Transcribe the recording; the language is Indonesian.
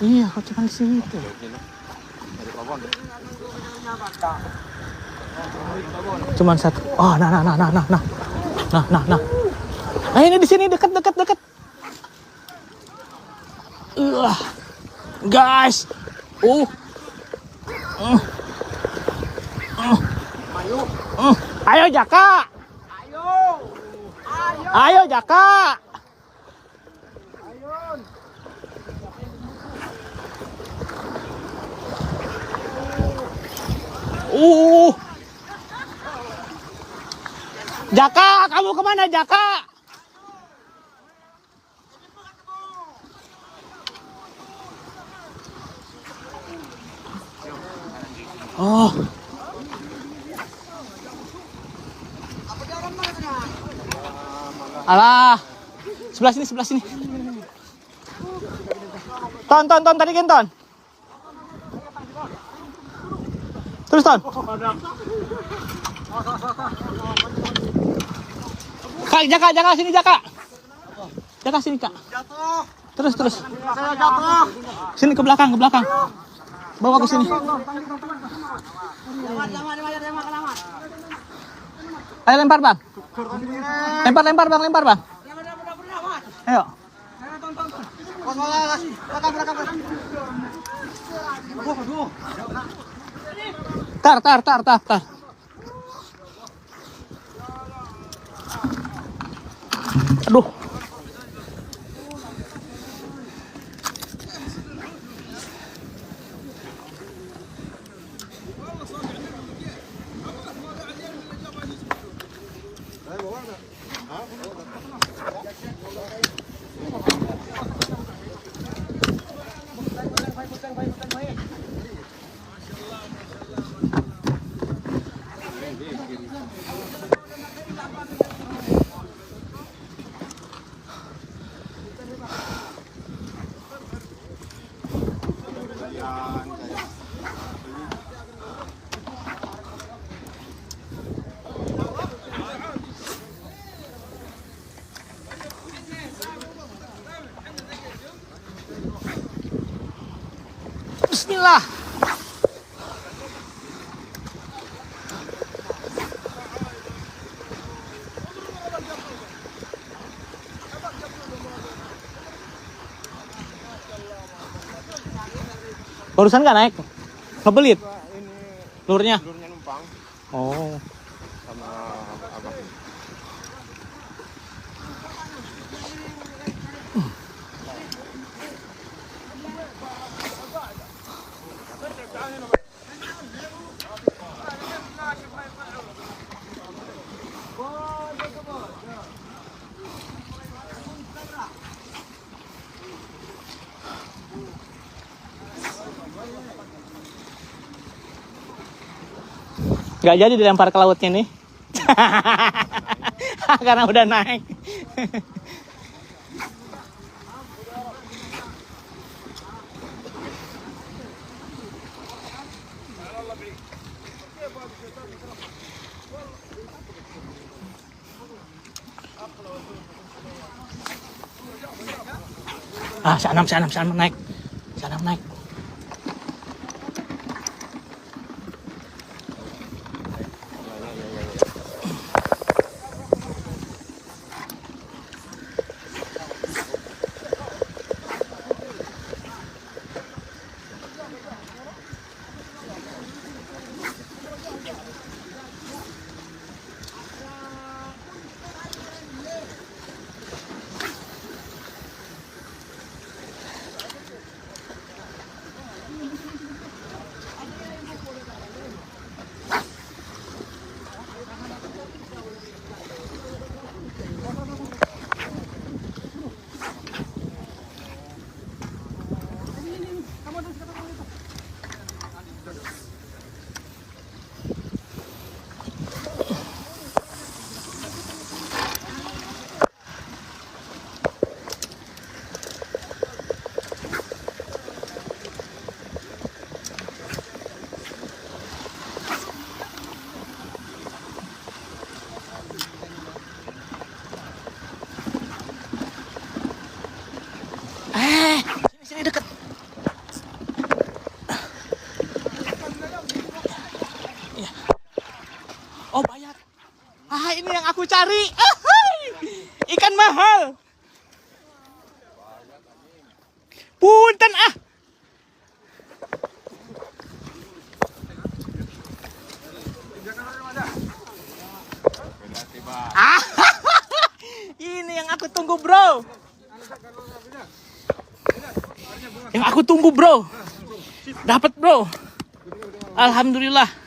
Iya, kok cuma di situ. Cuman satu. Oh, nah. Nah, ini di sini dekat. Guys. Ayo Jaka. Ayo Jaka. Jaka, kamu kemana Jaka? Oh. Alah. Sebelah sini. Ton, tadi kan Ton. Terus Ton. Kak, Jaka sini Jaka. Jaka sini Kak. Terus. Saya jatuh. Sini ke belakang. Bawa ke sini. Ayo lempar Bang. Lempar Bang. Ayo. Tar. Aduh. Bismillah. Barusan nggak naik? Ngebelit? Lurnya? Lurnya numpang Oh. sama abang. Nggak jadi dilempar ke lautnya nih. Karena udah naik. Sanam naik. Sanam naik. Ya. Oh, bayar. Ah, ini yang aku cari. Ahai. Ikan mahal. Punten ah. Ah, ini yang aku tunggu, bro. Yang aku tunggu, bro. Dapat, bro. Alhamdulillah.